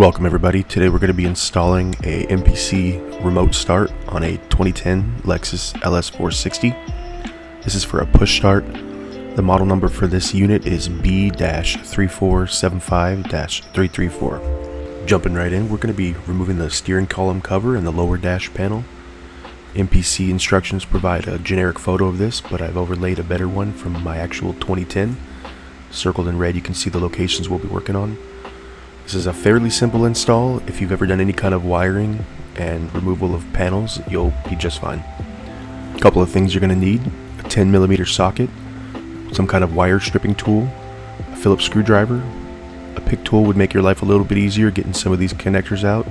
Welcome everybody. Today we're going to be installing a MPC Remote Start on a 2010 Lexus LS460. This is for a push start. The model number for this unit is B-3475-334. Jumping right in, we're going to be removing the steering column cover and the lower dash panel. MPC instructions provide a generic photo of this, but I've overlaid a better one from my actual 2010. Circled in red, you can see the locations we'll be working on. This is a fairly simple install. If you've ever done any kind of wiring and removal of panels, you'll be just fine. A couple of things you're going to need: a 10mm socket, some kind of wire stripping tool, a Phillips screwdriver. A pick tool would make your life a little bit easier getting some of these connectors out,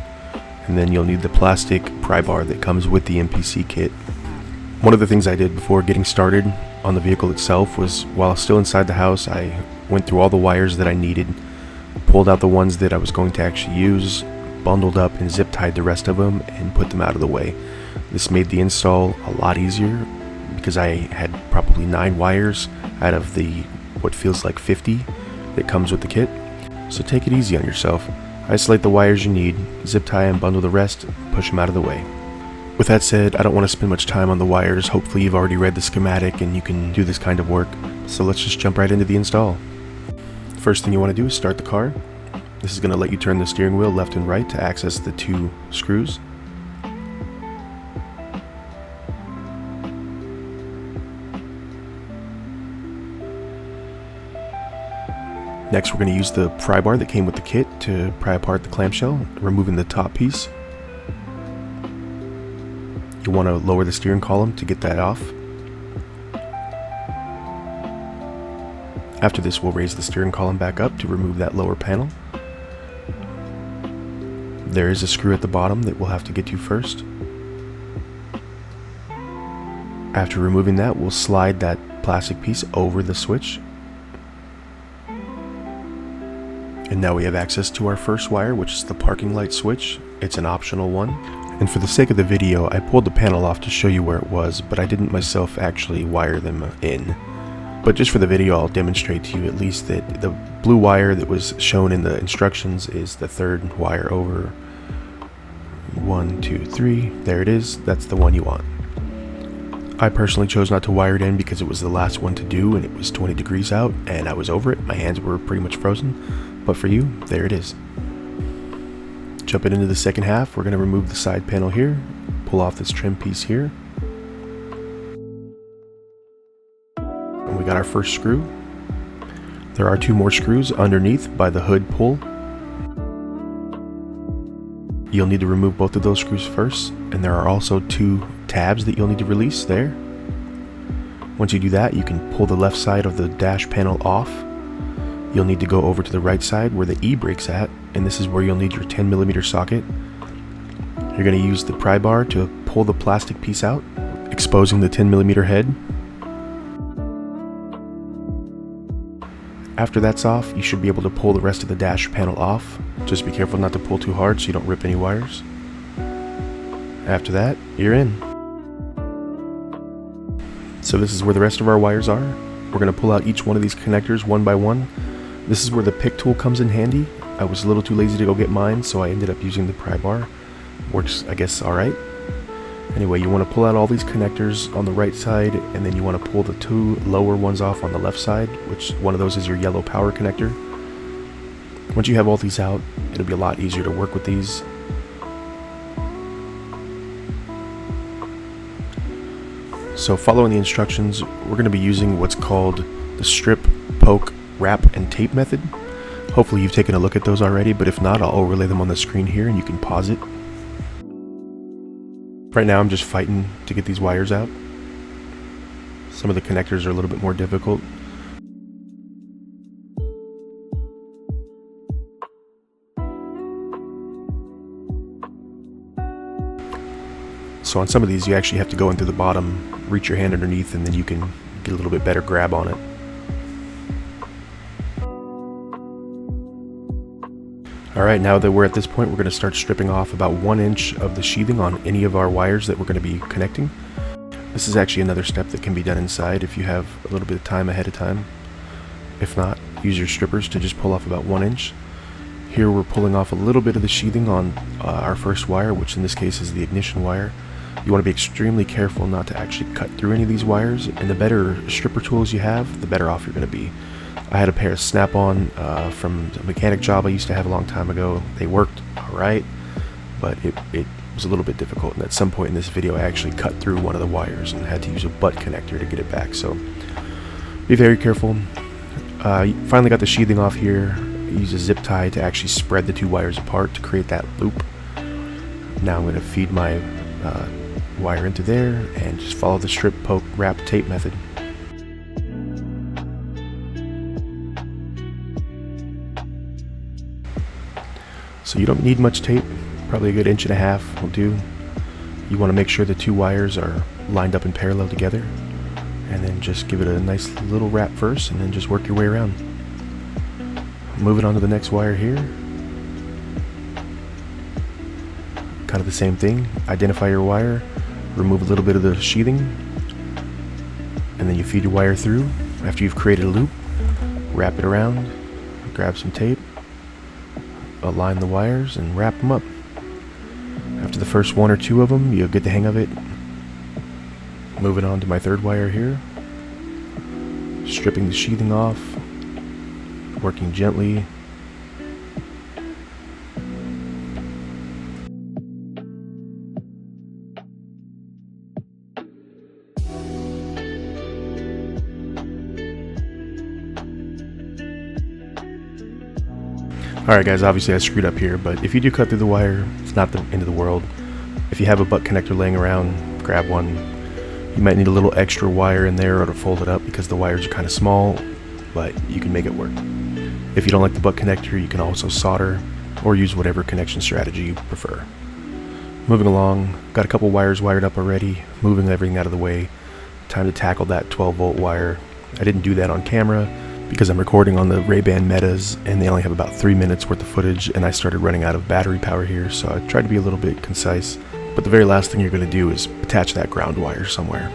and then you'll need the plastic pry bar that comes with the MPC kit. One of the things I did before getting started on the vehicle itself was, while still inside the house, I went through all the wires that I needed, pulled out the ones that I was going to actually use, bundled up and zip tied the rest of them, and put them out of the way. This made the install a lot easier because I had probably 9 wires out of the what feels like 50 that comes with the kit. So take it easy on yourself. Isolate the wires you need, zip tie and bundle the rest, push them out of the way. With that said, I don't want to spend much time on the wires. Hopefully you've already read the schematic and you can do this kind of work. So let's just jump right into the install. First thing you want to do is start the car. This is going to let you turn the steering wheel left and right to access the 2 screws. Next, we're going to use the pry bar that came with the kit to pry apart the clamshell, removing the top piece. You want to lower the steering column to get that off. After this, we'll raise the steering column back up to remove that lower panel. There is a screw at the bottom that we'll have to get to first. After removing that, we'll slide that plastic piece over the switch. And now we have access to our first wire, which is the parking light switch. It's an optional one. And for the sake of the video, I pulled the panel off to show you where it was, but I didn't myself actually wire them in. But just for the video, I'll demonstrate to you at least that the blue wire that was shown in the instructions is the 3rd wire over. 1, 2, 3. There it is. That's the one you want. I personally chose not to wire it in because it was the last one to do and it was 20 degrees out and I was over it. My hands were pretty much frozen. But for you, there it is. Jumping into the second half, we're going to remove the side panel here, pull off this trim piece here. And we got our first screw. There are 2 more screws underneath by the hood pull. You'll need to remove both of those screws first, and there are also 2 tabs that you'll need to release there. Once you do that, you can pull the left side of the dash panel off. You'll need to go over to the right side where the e-brake's at, and this is where you'll need your 10mm socket. You're going to use the pry bar to pull the plastic piece out, exposing the 10mm head. After that's off, you should be able to pull the rest of the dash panel off. Just be careful not to pull too hard so you don't rip any wires. After that, you're in. So this is where the rest of our wires are. We're going to pull out each one of these connectors one by one. This is where the pick tool comes in handy. I was a little too lazy to go get mine, so I ended up using the pry bar. Works, I guess, alright. Anyway, you want to pull out all these connectors on the right side, and then you want to pull the 2 lower ones off on the left side, which one of those is your yellow power connector. Once you have all these out, it'll be a lot easier to work with these. So following the instructions, we're going to be using what's called the strip, poke, wrap, and tape method. Hopefully you've taken a look at those already, but if not, I'll overlay them on the screen here and you can pause it. Right now I'm just fighting to get these wires out. Some of the connectors are a little bit more difficult. So on some of these you actually have to go in through the bottom, reach your hand underneath, and then you can get a little bit better grab on it. Alright, now that we're at this point, we're going to start stripping off about 1 inch of the sheathing on any of our wires that we're going to be connecting. This is actually another step that can be done inside if you have a little bit of time ahead of time. If not, use your strippers to just pull off about 1 inch. Here we're pulling off a little bit of the sheathing on our first wire, which in this case is the ignition wire. You want to be extremely careful not to actually cut through any of these wires, and the better stripper tools you have, the better off you're going to be. I had a pair of Snap-on from a mechanic job I used to have a long time ago. They worked alright, but it was a little bit difficult, and at some point in this video I actually cut through one of the wires and had to use a butt connector to get it back, so be very careful. Finally got the sheathing off here. Use a zip tie to actually spread the two wires apart to create that loop. Now I'm going to feed my wire into there and just follow the strip, poke, wrap, tape method. So you don't need much tape, probably a good 1.5 inches will do. You want to make sure the two wires are lined up in parallel together, and then just give it a nice little wrap first and then just work your way around. Moving on to the next wire here. Kind of the same thing. Identify your wire, remove a little bit of the sheathing, and then you feed your wire through. After you've created a loop, wrap it around, grab some tape, align the wires, and wrap them up. After the first one or two of them, you'll get the hang of it. Moving on to my third wire here. Stripping the sheathing off, working gently. Alright guys, obviously I screwed up here, but if you do cut through the wire, it's not the end of the world. If you have a butt connector laying around, grab one. You might need a little extra wire in there or to fold it up because the wires are kind of small, but you can make it work. If you don't like the butt connector, you can also solder or use whatever connection strategy you prefer. Moving along, got a couple wires wired up already, moving everything out of the way. Time to tackle that 12-volt wire. I didn't do that on camera because I'm recording on the Ray-Ban Metas and they only have about 3 minutes worth of footage, and I started running out of battery power here, so I tried to be a little bit concise. But the very last thing you're going to do is attach that ground wire somewhere.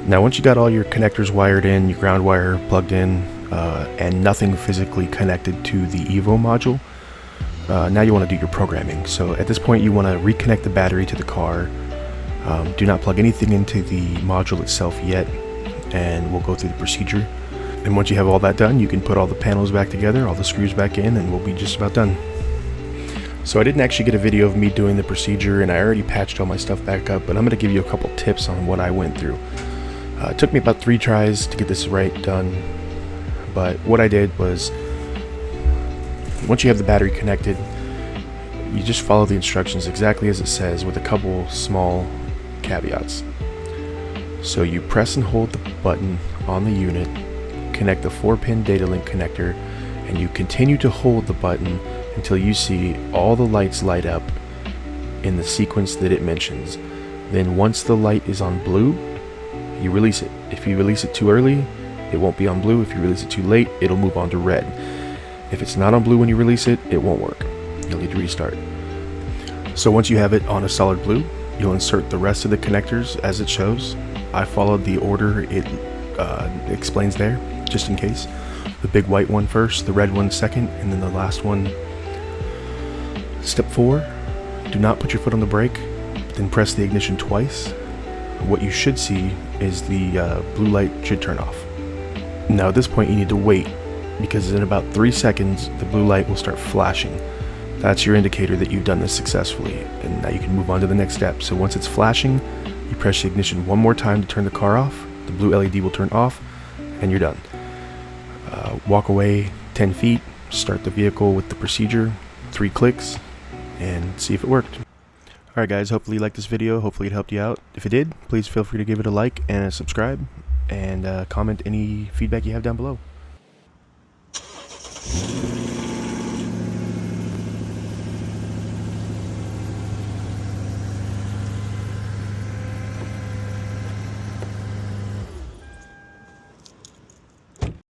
Now once you got all your connectors wired in, your ground wire plugged in, and nothing physically connected to the EVO module, now you want to do your programming. So at this point you want to reconnect the battery to the car. Do not plug anything into the module itself yet, and we'll go through the procedure. And once you have all that done, you can put all the panels back together, all the screws back in, and we'll be just about done. So I didn't actually get a video of me doing the procedure, and I already patched all my stuff back up, but I'm going to give you a couple tips on what I went through. It took me about 3 tries to get this right done, but what I did was, once you have the battery connected, you just follow the instructions exactly as it says with a couple small caveats. So you press and hold the button on the unit, connect the 4-pin data link connector, and you continue to hold the button until you see all the lights light up in the sequence that it mentions. Then once the light is on blue, you release it. If you release it too early, it won't be on blue. If you release it too late, it'll move on to red. If it's not on blue when you release it, it won't work. You'll need to restart. So once you have it on a solid blue, you'll insert the rest of the connectors as it shows. I followed the order it explains there, just in case. The big white one first, the red one second, and then the last one. Step 4, do not put your foot on the brake, then press the ignition twice. What you should see is the blue light should turn off. Now at this point you need to wait, because in about 3 seconds the blue light will start flashing. That's your indicator that you've done this successfully, and now you can move on to the next step. So once it's flashing, you press the ignition one more time to turn the car off, the blue LED will turn off, and you're done. Walk away 10 feet, start the vehicle with the procedure, 3 clicks, and see if it worked. Alright guys, hopefully you liked this video, hopefully it helped you out. If it did, please feel free to give it a like and a subscribe, and comment any feedback you have down below.